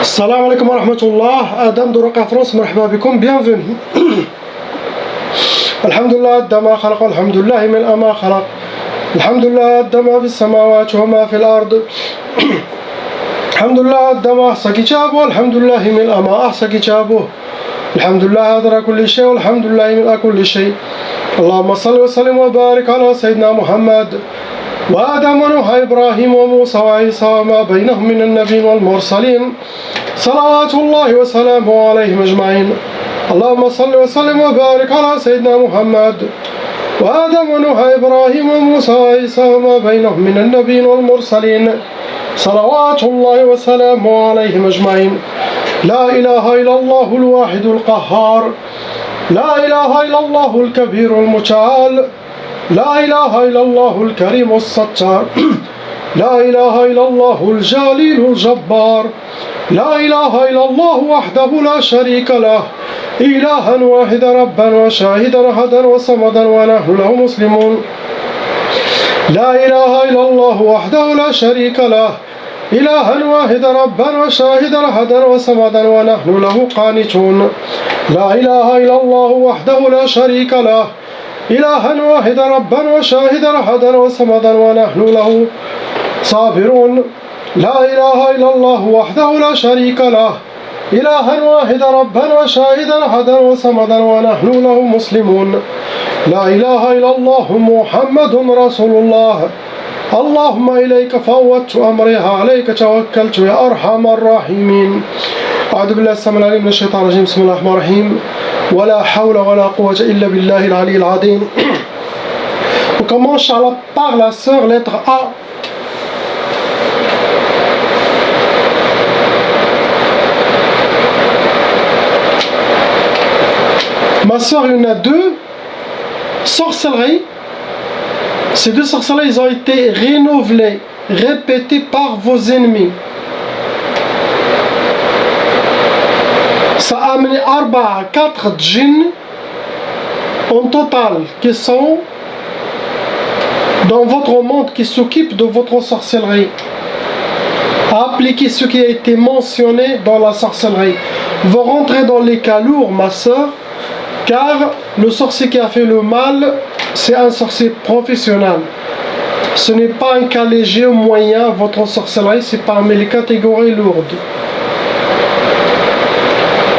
Assalamu alaikum wa rahmatullah, Adam de Raqqa France, marhaba bikum, bienvenue. Alhamdulillah, dama khalaq, alhamdulillah, min ama khalaq. Alhamdulillah, dama fi samawat wa ma fi al-ard. Alhamdulillah, dama ahsa kitabu, alhamdulillah, min ama ahsa kitabu. Alhamdulillah, hadra kulli shay, alhamdulillah, min kulli shay. Allahumma salli wa sallim wa barik ala Sayyidina Muhammad. وآدم ونوح إبراهيم وموسى وعيسى وما بينهم من النبيين والمرسلين صلوات الله وسلامه عليهم أجمعين. اللهم صل وسلم وبارك على سيدنا محمد وآدم ونوح إبراهيم وموسى وعيسى وما بينهم من النبيين والمرسلين صلوات الله وسلامه عليهم أجمعين. لا إله إلا الله الواحد القهار، لا إله إلا الله الكبير المتعال، لا إله إلا الله الكريم الستار، لا إله إلا الله الجليل الجبار، لا إله إلا الله وحده لا شريك له، إلها واحدا ربا وشاهدا أحدا وصمدا ونحن له مسلمون. لا إله إلا الله وحده لا شريك له، إلها واحدا ربا وشاهدا أحدا وصمدا ونحن له قانتون. لا إله إلا الله وحده لا شريك له، إلها واحدا ربا وشاهدا أحدا وصمدا ونحن له صابرون. لا إله إلا الله وحده لا شريك له، إلها واحدا ربا وشاهدا أحدا وصمدا ونحن له مسلمون. لا إله إلا الله محمد رسول الله. اللهم إليك فوضت أمري عليك توكلت يا أرحم الراحمين. أعوذ بالله السميع العليم من الشيطان الرجيم. بسم الله الرحمن الرحيم. ولا حول ولا قوة إلا بالله العلي العظيم. On commence par la sœur, lettre A. Ma sœur, il y en a deux. Sorcellerie. Ces deux sorcelleries, ils ont été renouvelées, répétées par vos ennemis. Ça a amené 4 djinns en total qui sont dans votre monde, qui s'occupent de votre sorcellerie. À appliquer ce qui a été mentionné dans la sorcellerie. Vous rentrez dans les cas lourds, ma soeur, car le sorcier qui a fait le mal, c'est un sorcier professionnel. Ce n'est pas un cas léger ou moyen, votre sorcellerie, c'est parmi les catégories lourdes.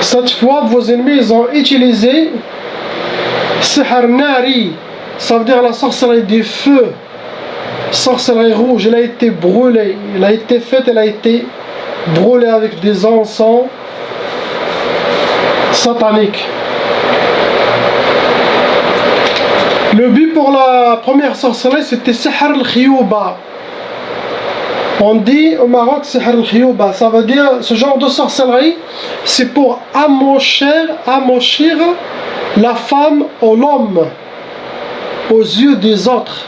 Cette fois, vos ennemis ils ont utilisé Sihr Nari, ça veut dire la sorcellerie du feu, sorcellerie rouge. Elle a été brûlée, elle a été faite, elle a été brûlée avec des encens sataniques. Le but pour la première sorcellerie, c'était Sihr al-Khiyouba. On dit au Maroc Sihr al-Khiyouba, ça veut dire ce genre de sorcellerie, c'est pour amochir la femme ou l'homme aux yeux des autres.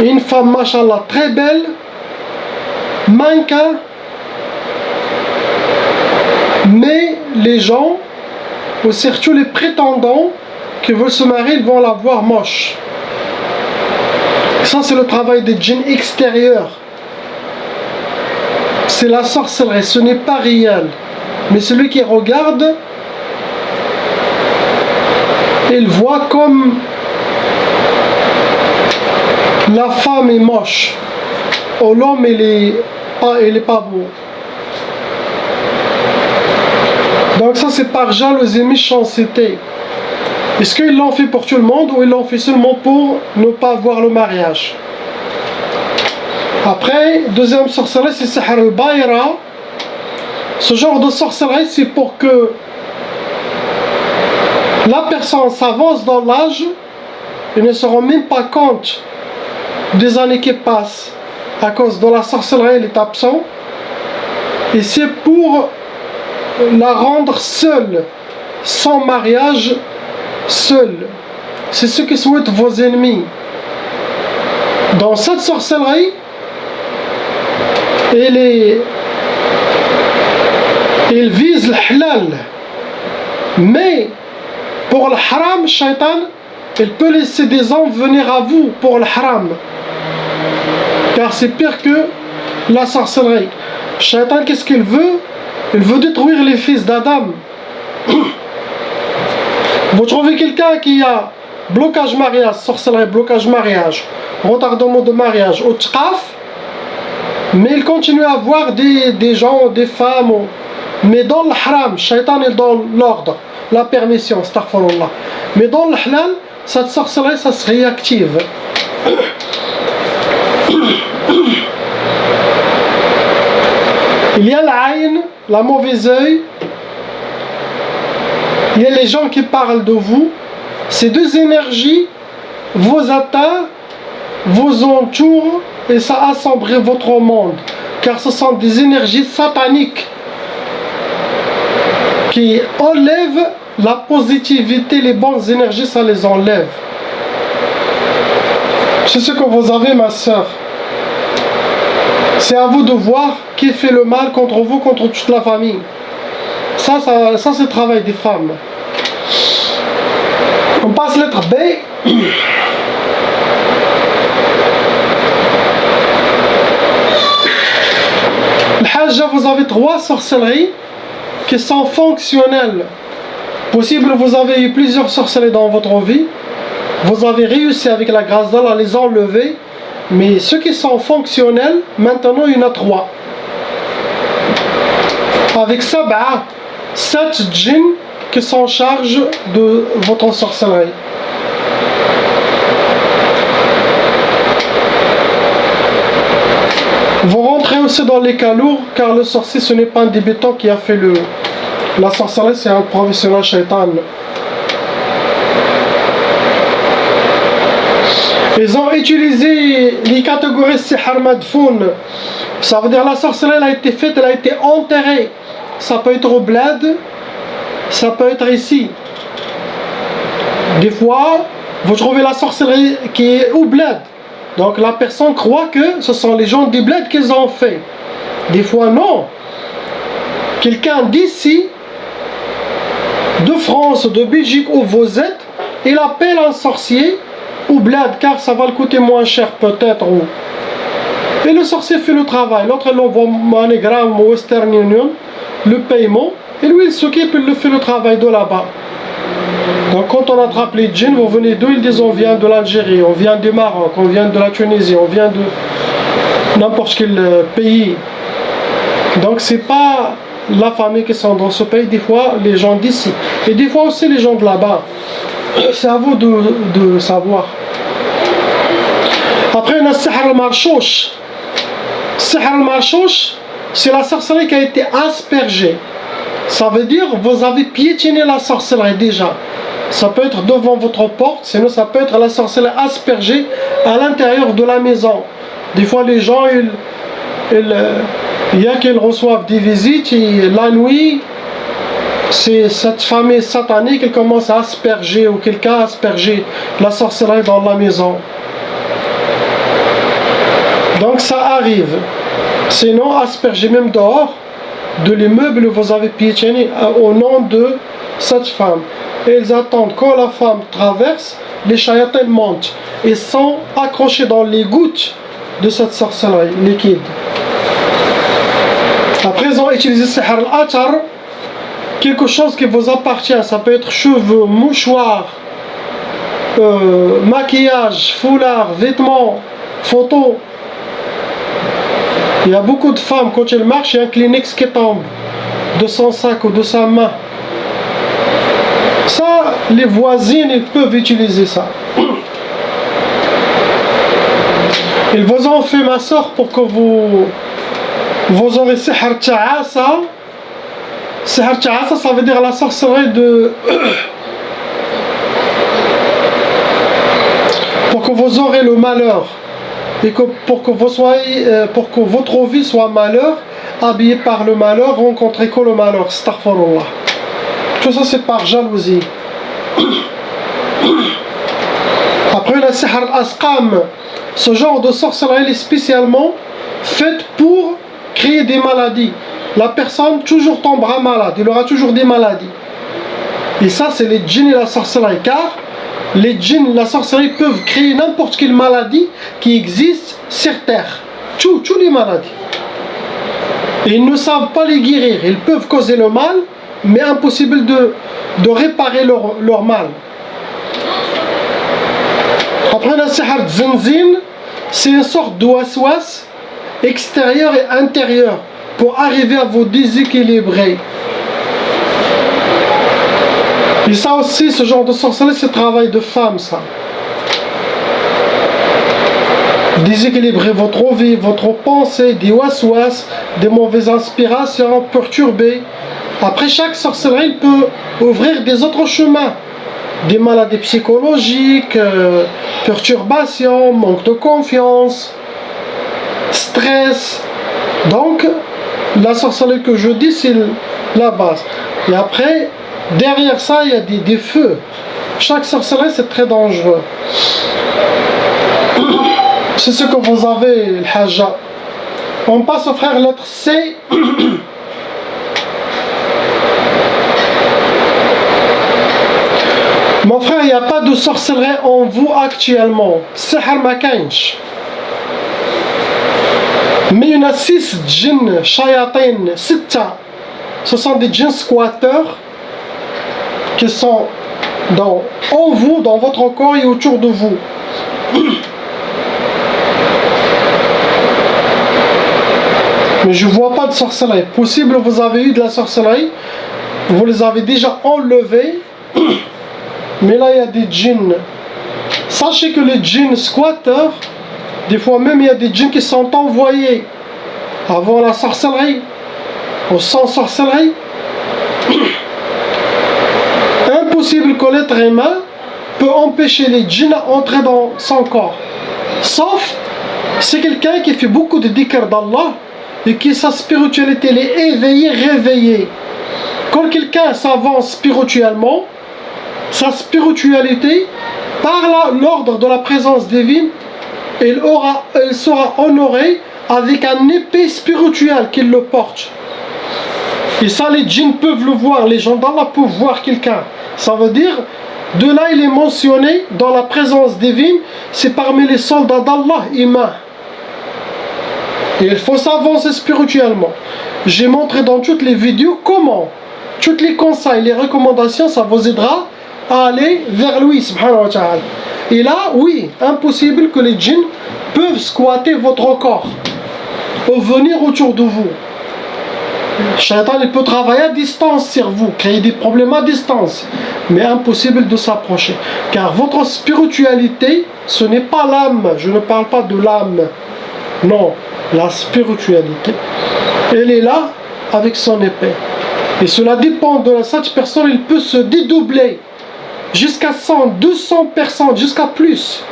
Une femme, machallah, très belle, mannequin, mais les gens, ou surtout les prétendants qui veulent se marier, ils vont la voir moche. Ça, c'est le travail des djinns extérieurs. C'est la sorcellerie, ce n'est pas réel. Mais celui qui regarde, il voit comme la femme est moche, ou l'homme il est pas beau. Donc ça, c'est par jalousie, méchanceté. Est-ce qu'ils l'ont fait pour tout le monde ou ils l'ont fait seulement pour ne pas voir le mariage? Après, deuxième sorcellerie, c'est Sihr al-Bayra. Ce genre de sorcellerie, c'est pour que la personne s'avance dans l'âge et ne se rend même pas compte des années qui passent à cause de la sorcellerie, elle est absente. Et c'est pour la rendre seule, sans mariage, seul. C'est ce que souhaitent vos ennemis. Dans cette sorcellerie, il vise le halal. Mais pour le haram, shaitan, il peut laisser des hommes venir à vous pour le haram. Car c'est pire que la sorcellerie. Shaitan, qu'est-ce qu'il veut? Il veut détruire les fils d'Adam. Vous trouvez quelqu'un qui a blocage mariage, sorcellerie, blocage mariage, retardement de mariage, au tqaf, mais il continue à avoir des gens, des femmes, mais dans le haram, Shaitan est dans l'ordre, la permission, astaghfirullah. Mais dans le halal, cette sorcellerie, ça se réactive. Il y a l'aïn, la mauvaise œil. Il y a les gens qui parlent de vous. Ces deux énergies vous atteignent, vous entourent et ça assombrit votre monde. Car ce sont des énergies sataniques qui enlèvent la positivité, les bonnes énergies, ça les enlève. C'est ce que vous avez, ma soeur. C'est à vous de voir qui fait le mal contre vous, contre toute la famille. Ça c'est le travail des femmes. On passe lettre B. Le Hajj, vous avez 3 sorcelleries qui sont fonctionnelles. Possible, vous avez eu plusieurs sorcelleries dans votre vie. Vous avez réussi avec la grâce d'Allah à les enlever. Mais ceux qui sont fonctionnels, maintenant il y en a 3. Avec Sab'a, 7 djinns qui sont en charge de votre sorcellerie. Vous rentrez aussi dans les cas lourds, car le sorcier ce n'est pas un débutant qui a fait la sorcellerie, c'est un professionnel shaitan. Ils ont utilisé les catégories Sihar Madfoun. Ça veut dire la sorcellerie elle a été faite, elle a été enterrée. Ça peut être au bled, ça peut être ici. Des fois, vous trouvez la sorcellerie qui est au bled. Donc la personne croit que ce sont les gens du bled qu'ils ont fait. Des fois non. Quelqu'un d'ici, de France, de Belgique où vous êtes, il appelle un sorcier ou bled car ça va le coûter moins cher peut-être. Et le sorcier fait le travail. L'autre il envoie MoneyGram ou Western Union le paiement et lui il s'occupe, il le fait le travail de là-bas. Donc quand on attrape les djinns, vous venez d'où? Ils disent on vient de l'Algérie, on vient du Maroc, on vient de la Tunisie, on vient de n'importe quel pays. Donc c'est pas la famille qui sont dans ce pays, des fois les gens d'ici et des fois aussi les gens de là-bas. C'est à vous de savoir. Après on a Sihr al-Marchouch. Sihr al-Marchouch, c'est la sorcellerie qui a été aspergée. Ça veut dire vous avez piétiné la sorcellerie déjà. Ça peut être devant votre porte, sinon ça peut être la sorcellerie aspergée à l'intérieur de la maison. Des fois les gens, il y a qu'ils reçoivent des visites et la nuit, c'est cette famille satanique qui commence à asperger ou quelqu'un a aspergé la sorcellerie dans la maison. Donc ça arrive. Sinon asperger même dehors de l'immeuble où vous avez piétiné au nom de cette femme. Et ils attendent quand la femme traverse, les chayatins montent et sont accrochés dans les gouttes de cette sorcellerie liquide. Après ils ont utilisé Sihr al-Atar, quelque chose qui vous appartient, ça peut être cheveux, mouchoirs, maquillage, foulard, vêtements, photos. Il y a beaucoup de femmes, quand elles marchent, il y a un Kleenex qui tombe de son sac ou de sa main. Ça, les voisines, ils peuvent utiliser ça. Ils vous ont fait, ma soeur, pour que vous aurez Sihr Ta'asa. Sihr Ta'asa, ça veut dire la sorcellerie de... pour que vous aurez le malheur. Et que pour que votre vie soit malheur, habillée par le malheur, rencontrez que le malheur. Astaghfirullah. Tout ça c'est par jalousie. Après la Sihr al-Asqam, ce genre de sorcellerie est spécialement faite pour créer des maladies. La personne toujours tombera malade, il aura toujours des maladies. Et ça c'est les djinns et la sorcellerie, car les djinns, la sorcellerie peuvent créer n'importe quelle maladie qui existe sur terre. Toutes les maladies. Et ils ne savent pas les guérir. Ils peuvent causer le mal, mais impossible de réparer leur mal. Après la sihar zinzin, c'est une sorte de waswas extérieur et intérieur pour arriver à vous déséquilibrer. Et ça aussi, ce genre de sorcellerie, c'est travail de femme, ça. Déséquilibrer votre vie, votre pensée, des waswas, des mauvaises inspirations, perturber. Après, chaque sorcellerie, il peut ouvrir des autres chemins. Des maladies psychologiques, perturbations, manque de confiance, stress. Donc, la sorcellerie que je dis, c'est la base. Et après, derrière ça, il y a des feux. Chaque sorcellerie, c'est très dangereux. C'est ce que vous avez, le Hajja. On passe au frère lettre C. Mon frère, il n'y a pas de sorcellerie en vous actuellement. Sihar ma kainch. Mais il y en a 6 djinns, shayatin, sitta. Ce sont des djinns squatteurs qui sont en vous, dans votre corps et autour de vous. Mais je ne vois pas de sorcellerie. Possible, vous avez eu de la sorcellerie. Vous les avez déjà enlevés. Mais là, il y a des djinns. Sachez que les djinns squatteurs, des fois même, il y a des djinns qui sont envoyés avant la sorcellerie, ou sans sorcellerie. Impossible que l'être humain peut empêcher les djinns à entrer dans son corps. Sauf, c'est quelqu'un qui fait beaucoup de dhikr d'Allah et qui sa spiritualité est éveillée, réveillée. Quand quelqu'un s'avance spirituellement, sa spiritualité, par l'ordre de la présence divine, elle sera honorée avec un épée spirituelle qui le porte. Et ça, les djinns peuvent le voir, les gens d'Allah peuvent voir quelqu'un. Ça veut dire, de là il est mentionné dans la présence divine, c'est parmi les soldats d'Allah humains. Et il faut s'avancer spirituellement. J'ai montré dans toutes les vidéos comment, tous les conseils, les recommandations, ça vous aidera à aller vers lui, subhanahu wa ta'ala. Et là, oui, impossible que les djinns peuvent squatter votre corps ou venir autour de vous. Le shaitan, il peut travailler à distance sur vous, créer des problèmes à distance, mais impossible de s'approcher. Car votre spiritualité, ce n'est pas l'âme, je ne parle pas de l'âme, non, la spiritualité. Elle est là avec son épée. Et cela dépend de cette personne, il peut se dédoubler jusqu'à 100, 200 personnes, jusqu'à plus.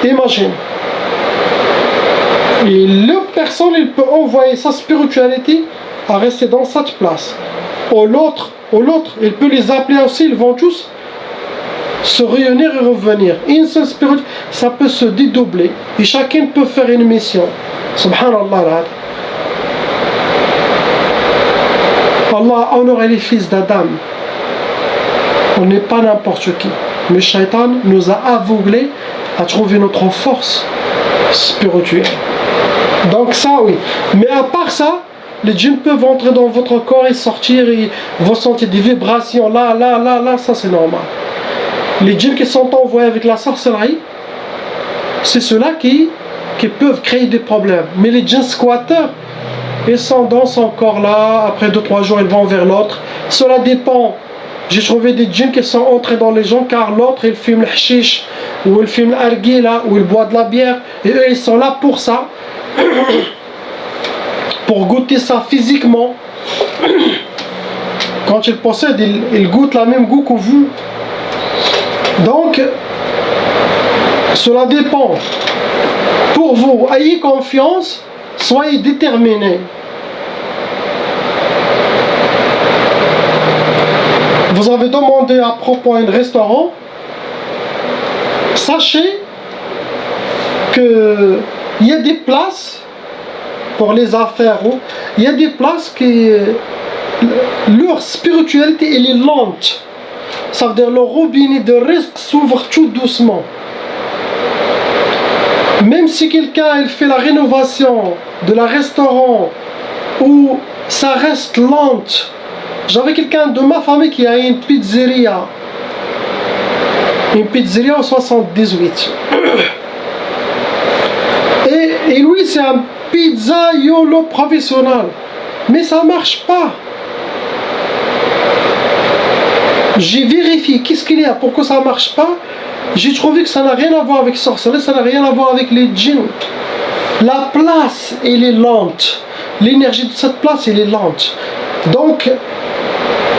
Imagine. Et l'autre personne, il peut envoyer sa spiritualité à rester dans cette place. Ou l'autre, il peut les appeler aussi, ils vont tous se réunir et revenir. Une seule spiritualité, ça peut se dédoubler. Et chacun peut faire une mission. Subhanallah. Allah a honoré les fils d'Adam. On n'est pas n'importe qui. Mais Shaitan nous a aveuglés à trouver notre force spirituelle. Donc ça, oui. Mais à part ça, les djinns peuvent entrer dans votre corps et sortir et vous sentir des vibrations. Là, ça c'est normal. Les djinns qui sont envoyés avec la sorcellerie, c'est ceux-là qui peuvent créer des problèmes. Mais les djinns squatteurs, ils sont dans son corps là, après 2-3 jours ils vont vers l'autre. Cela dépend. J'ai trouvé des djinns qui sont entrés dans les gens car l'autre il fume le hashish, ou il fume l'argila, ou il boit de la bière. Et eux ils sont là pour ça, pour goûter ça physiquement. Quand ils possèdent, ils goûtent le même goût que vous. Donc, cela dépend. Pour vous, ayez confiance, soyez déterminés. Vous avez demandé à propos d'un restaurant. Sachez qu'il y a des places pour les affaires. Il y a des places qui leur spiritualité elle est lente. Ça veut dire le robinet de risque s'ouvre tout doucement. Même si quelqu'un il fait la rénovation de la restaurant où ça reste lente. J'avais quelqu'un de ma famille qui a une pizzeria au 78. Et lui, c'est un pizzaiolo professionnel. Mais ça marche pas. J'ai vérifié qu'est-ce qu'il y a, pourquoi ça marche pas. J'ai trouvé que ça n'a rien à voir avec sorcellerie, ça n'a rien à voir avec les djinns. La place, elle est lente. L'énergie de cette place, elle est lente. Donc,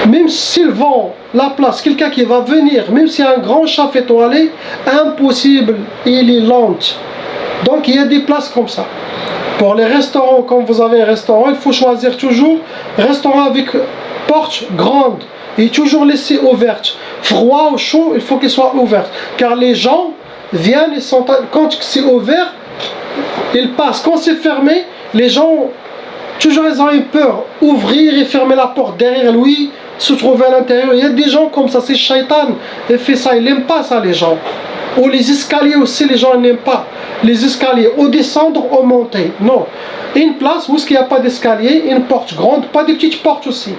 même s'ils vont la place, quelqu'un qui va venir, même s'il y a un grand chef étoilé, impossible, il est lente. Donc il y a des places comme ça. Pour les restaurants, quand vous avez un restaurant, il faut choisir toujours restaurant avec porte grande et toujours laisser ouverte. Froid ou chaud, il faut qu'il soit ouvert. Car les gens viennent et sont, quand c'est ouvert, ils passent. Quand c'est fermé, les gens, toujours ils ont eu peur. Ouvrir et fermer la porte derrière lui, se trouver à l'intérieur. Il y a des gens comme ça, c'est Shaitan. Il fait ça, il n'aime pas ça les gens. Ou les escaliers aussi, les gens n'aiment pas. Les escaliers, ou descendre ou monter. Non. Une place où il n'y a pas d'escalier, une porte grande, pas de petites portes aussi.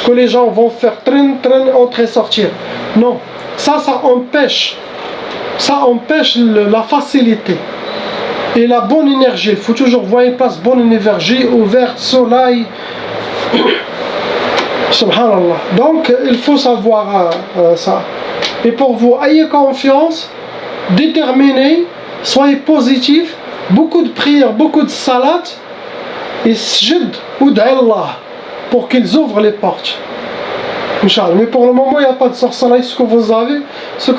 Que les gens vont faire traîner, entrer, sortir. Non. Ça empêche. Ça empêche la facilité. Et la bonne énergie. Il faut toujours voir une place, bonne énergie, ouverte, soleil. Subhanallah. Donc, il faut savoir ça. Et pour vous, ayez confiance, déterminez, soyez positif, beaucoup de prières, beaucoup de salat, et sjid ou d'Allah, pour qu'ils ouvrent les portes. Inch'Allah. Mais pour le moment, il n'y a pas de sorcellerie. Ce que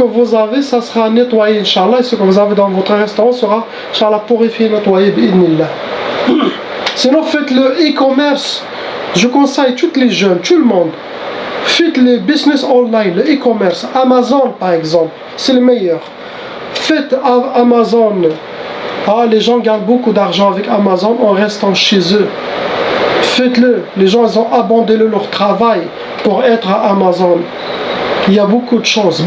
vous avez, ça sera nettoyé, Inch'Allah. Et ce que vous avez dans votre restaurant sera, Inch'Allah, purifié, nettoyé, bi'idnillah. Sinon, faites le e-commerce. Je conseille tous les jeunes, tout le monde. Faites les business online, le e-commerce. Amazon, par exemple, c'est le meilleur. Faites Amazon. Les gens gagnent beaucoup d'argent avec Amazon en restant chez eux. Faites-le. Les gens ils ont abandonné leur travail pour être à Amazon. Il y a beaucoup de choses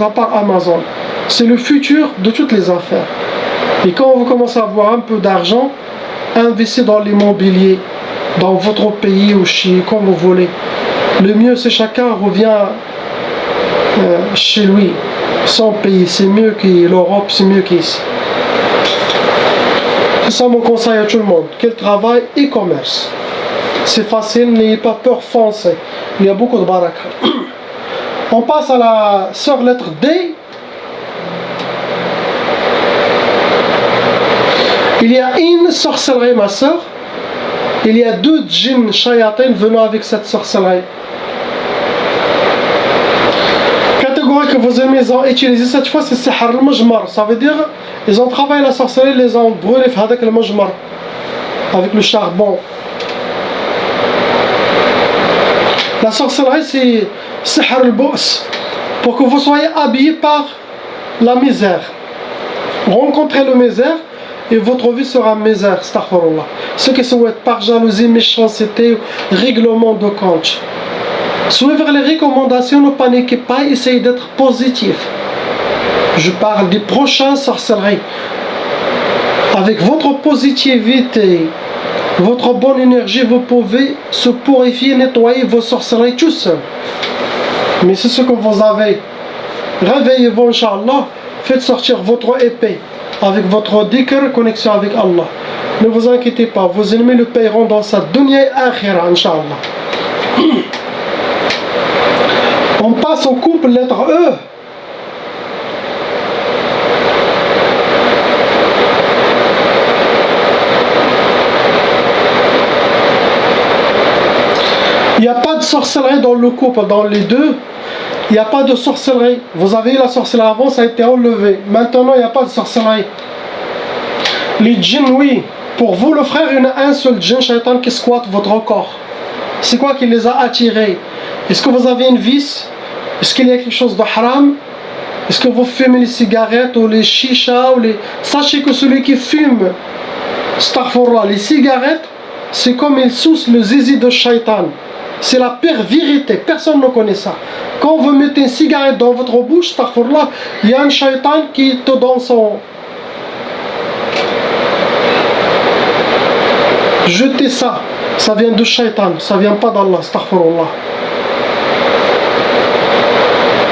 à part Amazon. C'est le futur de toutes les affaires. Et quand vous commencez à avoir un peu d'argent, investissez dans l'immobilier, dans votre pays ou chez, comme vous voulez. Le mieux, c'est chacun revient chez lui, son pays. C'est mieux que l'Europe, c'est mieux qu'ici. C'est ça mon conseil à tout le monde. Quel travail et commerce. C'est facile, n'ayez pas peur, foncez. Il y a beaucoup de baraka. On passe à la sœur lettre D. Il y a une sorcellerie, ma sœur. Il y a 2 djinns shayatin venant avec cette sorcellerie. Catégorie que vos amis ont utilisée cette fois, c'est sihr al-mujmar. Ça veut dire, ils ont travaillé la sorcellerie, ils les ont brûlés avec le mujmar, avec le charbon. La sorcellerie, c'est sihr al-bu's, pour que vous soyez habillés par la misère. Rencontrez le misère, et votre vie sera misère, astaghfirullah. Ceux qui souhaitent par jalousie, méchanceté, règlement de compte. Suivre les recommandations, ne paniquez pas, essayez d'être positif. Je parle des prochaines sorcelleries. Avec votre positivité, votre bonne énergie, vous pouvez se purifier, nettoyer vos sorcelleries tout seul. Mais c'est ce que vous avez. Réveillez-vous, Inch'Allah, faites sortir votre épée. Avec votre dhikr, connexion avec Allah. Ne vous inquiétez pas, vos ennemis le paieront dans sa dunya et akhira, Inch'Allah. On passe au couple lettre E. Il n'y a pas de sorcellerie dans le couple, dans les deux. Il n'y a pas de sorcellerie. Vous avez eu la sorcellerie avant, ça a été enlevé. Maintenant, il n'y a pas de sorcellerie. Les djinns, oui. Pour vous, le frère, il y en a un seul djinn, shaitan, qui squatte votre corps. C'est quoi qui les a attirés? Est-ce que vous avez une vice? Est-ce qu'il y a quelque chose de haram? Est-ce que vous fumez les cigarettes ou les chichas ou les... Sachez que celui qui fume, astaghfirullah, les cigarettes, c'est comme il sousse le zizi de shaitan. C'est la pire vérité, personne ne connaît ça. Quand vous mettez une cigarette dans votre bouche, astaghfirullah, il y a un shaitan qui te donne son... Jetez ça. Ça vient de shaitan, ça vient pas d'Allah, astaghfirullah.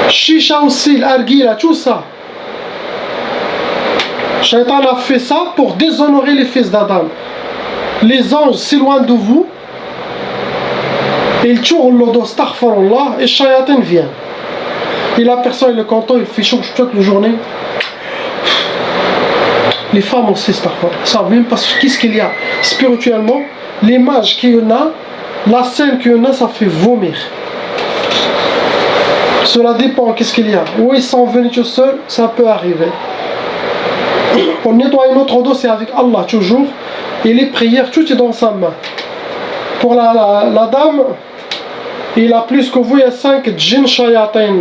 Chicha aussi, l'argila, tout ça. Shaitan a fait ça pour déshonorer les fils d'Adam. Les anges s'éloignent de vous, ils tournent le dos, astaghfirullah, et shaitan vient. Et la personne, il est content, il fait chaud toute la journée. Les femmes aussi, astaghfirullah, savent même pas qu'est-ce qu'il y a spirituellement. L'image qu'il y en a, la scène qu'il y en a, ça fait vomir. Cela dépend, qu'est-ce qu'il y a. Où ils sont venus tout seuls, ça peut arriver. On nettoie notre dos, c'est avec Allah toujours. Et les prières, tout est dans sa main. Pour la dame, il a plus que vous, il y a 5 djinns shayatin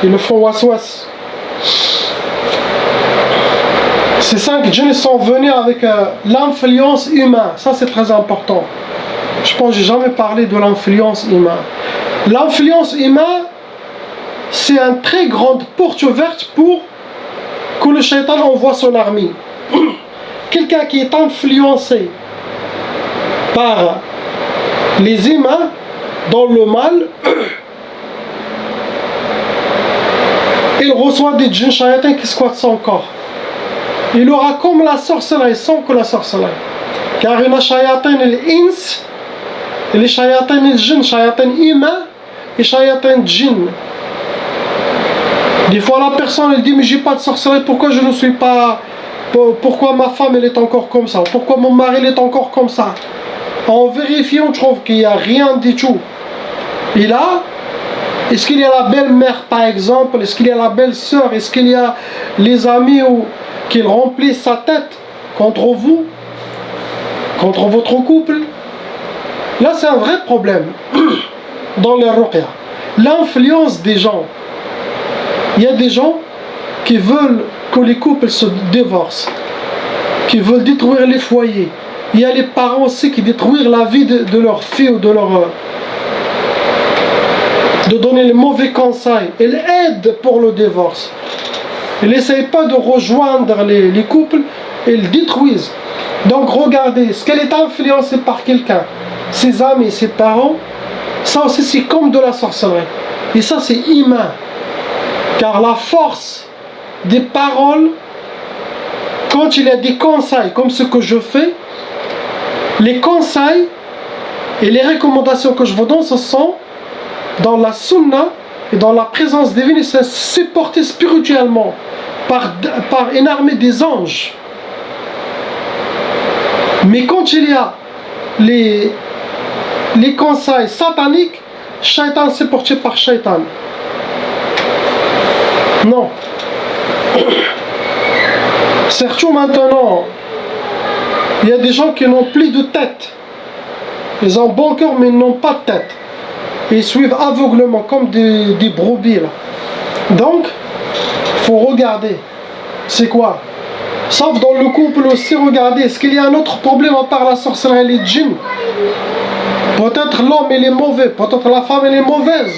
qui le font waswas. Ces 5 djinns sont venus avec l'influence humaine. Ça, c'est très important. Je pense que j'ai jamais parlé de l'influence humaine. L'influence humaine, c'est une très grande porte ouverte pour que le shaitan envoie son armée. Quelqu'un qui est influencé par les humains dans le mal, il reçoit des djinns shayatins qui squattent son corps. Il aura comme la sorcellerie, sans que la sorcellerie. Car il y a shayatin al-ins, et les shayatin al-jinn, shayatin humain et shayatin djinn. Des fois la personne elle dit mais j'ai pas de sorcellerie, pourquoi je ne suis pas, pourquoi ma femme elle est encore comme ça, pourquoi mon mari il est encore comme ça. En vérifiant on trouve qu'il n'y a rien du tout. Et là, est-ce qu'il y a la belle-mère par exemple, est-ce qu'il y a la belle-sœur, est-ce qu'il y a les amis qui remplissent sa tête contre vous, contre votre couple. Là c'est un vrai problème dans les ruqya. L'influence des gens. Il y a des gens qui veulent que les couples se divorcent, qui veulent détruire les foyers. Il y a les parents aussi qui détruisent la vie de leur fille ou de donner les mauvais conseils. Ils aident pour le divorce. Ils n'essayent pas de rejoindre les couples, ils détruisent. Donc regardez, est-ce qu'elle est influencée par quelqu'un, ses amis, ses parents, ça aussi c'est comme de la sorcellerie. Et ça c'est humain. Car la force des paroles, quand il y a des conseils comme ce que je fais, les conseils et les recommandations que je vous donne, ce sont dans la sunna et dans la présence divine, c'est supporté spirituellement par une armée des anges. Mais quand il y a les conseils sataniques, shaitan c'est porté par shaitan. Non. Surtout maintenant, il y a des gens qui n'ont plus de tête. Ils ont bon cœur mais ils n'ont pas de tête. Ils suivent aveuglement comme des brebis là. Donc, il faut regarder. C'est quoi? Sauf dans le couple aussi, regardez. Est-ce qu'il y a un autre problème à part la sorcellerie et les djinns? Peut-être l'homme il est mauvais, peut-être la femme elle est mauvaise.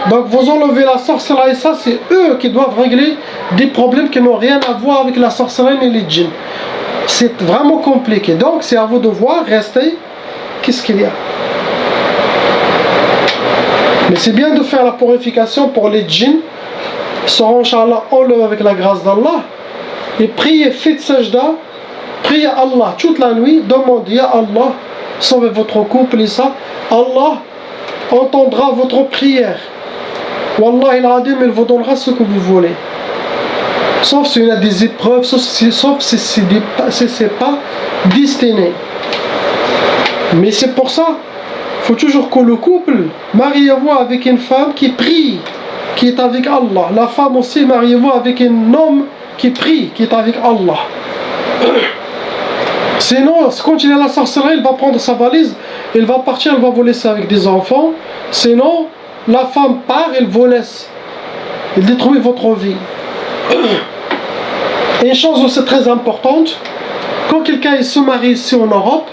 Donc vous enlevez la sorcellerie et ça c'est eux qui doivent régler des problèmes qui n'ont rien à voir avec la sorcellerie et les djinns. C'est vraiment compliqué. Donc c'est à vous de voir, restez. Qu'est-ce qu'il y a? Mais c'est bien de faire la purification pour les djinns. Ils seront Inch'Allah enlevés avec la grâce d'Allah. Et priez, faites sajda. Priez Allah toute la nuit. Demandez à Allah, sauvez votre couple et ça. Allah entendra votre prière. Wallah il-Adim, il vous donnera ce que vous voulez. Sauf s'il y a des épreuves, sauf si c'est pas destiné. Mais c'est pour ça, il faut toujours que le couple, mariez-vous avec une femme qui prie, qui est avec Allah. La femme aussi, mariez-vous avec un homme qui prie, qui est avec Allah. Sinon, quand il y a la sorcellerie, il va prendre sa valise, il va partir, il va vous laisser avec des enfants. Sinon, la femme part, elle vous laisse. Elle détruit votre vie. Et une chose aussi très importante, quand quelqu'un se marie ici en Europe,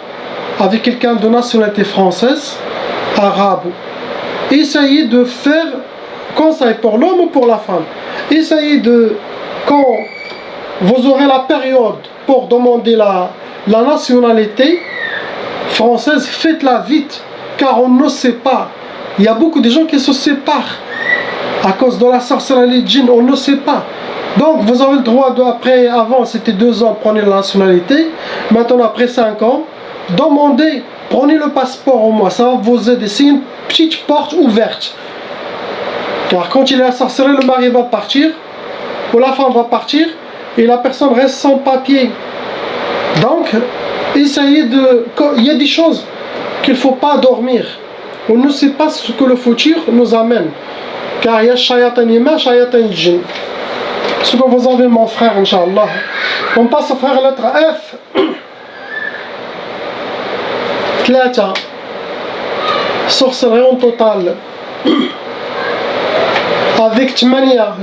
avec quelqu'un de nationalité française, arabe, essayez de faire conseil pour l'homme ou pour la femme. Essayez de, quand vous aurez la période pour demander la nationalité, française, faites-la vite, car on ne sait pas. Il y a beaucoup de gens qui se séparent à cause de la sorcellerie, les djinns, on ne sait pas. Donc vous avez le droit avant c'était 2 ans, prenez la nationalité, maintenant après 5 ans, demandez, prenez le passeport au moins, ça va vous aider, c'est une petite porte ouverte. Car quand il est sorcellerie, le mari va partir, ou la femme va partir, et la personne reste sans papier. Donc, essayez de... Il y a des choses qu'il ne faut pas dormir. On ne sait pas ce que le futur nous amène. Car il y a shayatan ima, shayatan djinn. Ce que vous avez, mon frère, Inch'Allah. On passe au frère lettre F. 3. Sorcellerie en total. Avec 8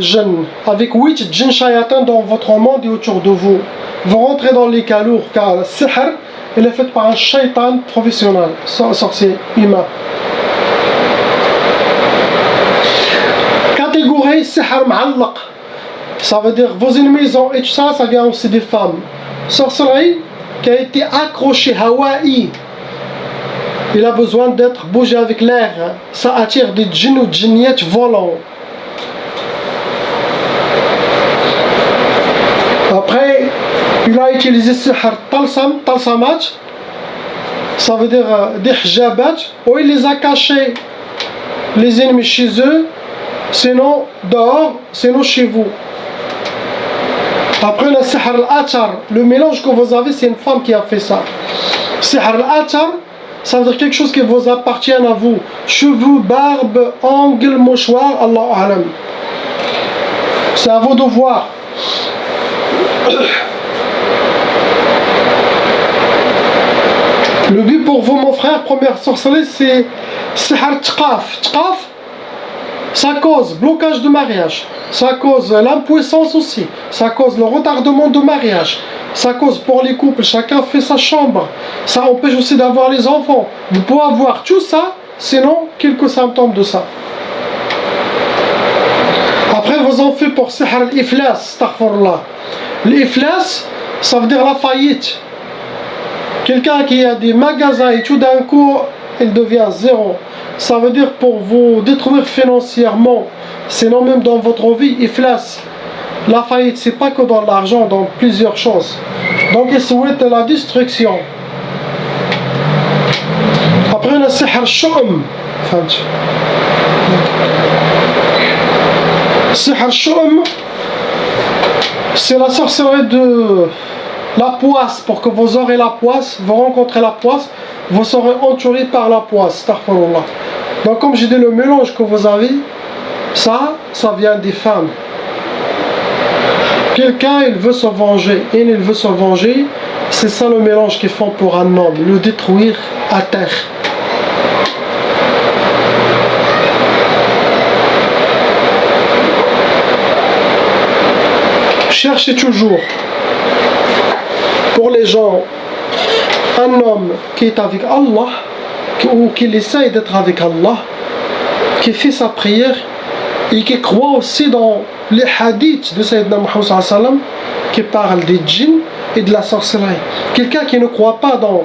jeunes, avec 8 djinns shayatan dans votre monde et autour de vous. Vous rentrez dans les cas lourds, car le sihr, il est fait par un shaytan professionnel, sorcier, ima. Catégorie sihr ma'allaq. Ça veut dire vos ennemis ont et tout ça, ça vient aussi des femmes. Sorcellerie qui a été accrochée, hawaii. Il a besoin d'être bougé avec l'air. Ça attire des djinns ou djinniyettes volants. Après, il a utilisé sihr talsamat. Ça veut dire des hijabat, où il les a cachés, les ennemis chez eux, sinon dehors, sinon chez vous. Après le sihr al-atar, le mélange que vous avez, c'est une femme qui a fait ça. Sihr al-atar, ça veut dire quelque chose qui vous appartient à vous. Cheveux, barbe, ongles, mouchoir, Allah alam. C'est à vous de voir. Le but pour vous, mon frère, première sorcellerie, c'est sihr tqaf. Tqaf, ça cause blocage de mariage, ça cause l'impuissance aussi, ça cause le retardement de mariage, ça cause pour les couples, chacun fait sa chambre, ça empêche aussi d'avoir les enfants. Vous pouvez avoir tout ça, sinon quelques symptômes de ça. Après, vous en faites pour sihr al-iflas, astaghfirullah. L'iflas, ça veut dire la faillite. Quelqu'un qui a des magasins et tout d'un coup, il devient zéro. Ça veut dire pour vous détruire financièrement, sinon même dans votre vie, iflas. La faillite, c'est pas que dans l'argent, dans plusieurs choses. Donc il souhaite la destruction. Après le sihr shu'um. Sihr shu'um, c'est la sorcellerie de la poisse. Pour que vous aurez la poisse, vous rencontrez la poisse, vous serez entouré par la poisse. Astaghfirullah. Donc comme j'ai dit, le mélange que vous avez, ça vient des femmes. Quelqu'un, il veut se venger, et il veut se venger, c'est ça le mélange qu'ils font pour un homme, le détruire à terre. Cherchez toujours, pour les gens, un homme qui est avec Allah, ou qui essaye d'être avec Allah, qui fait sa prière et qui croit aussi dans les hadiths de Sayyidina Muhammad sallallahu alayhi wa sallam, qui parlent des djinns et de la sorcellerie. Quelqu'un qui ne croit pas dans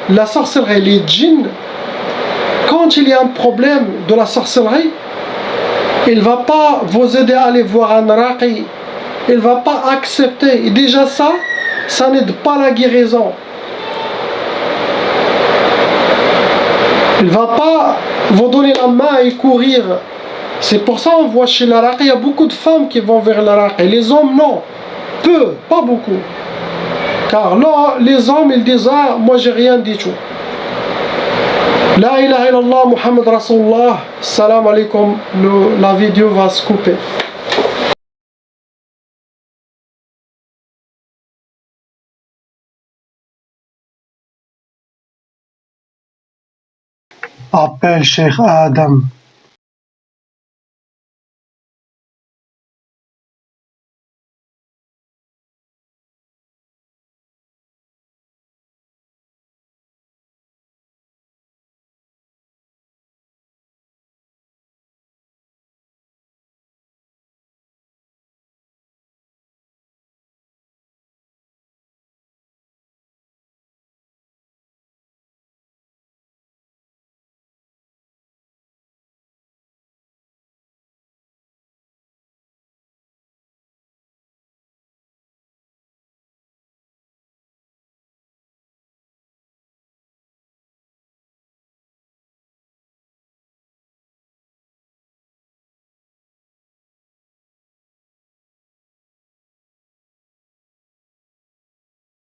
la sorcellerie et les djinns, quand il y a un problème de la sorcellerie, il ne va pas vous aider à aller voir un raqi, il ne va pas accepter. Et déjà ça n'aide pas la guérison. Il ne va pas vous donner la main et courir. C'est pour ça qu'on voit chez l'Araqi, il y a beaucoup de femmes qui vont vers l'Araqi. Les hommes, non. Peu, pas beaucoup. Car là, les hommes, ils disent, ah, moi j'ai rien dit tout. La ilaha illallah, Muhammad Rasulullah, salam alaikum, la vidéo va se couper. Appelle Cheikh Adam.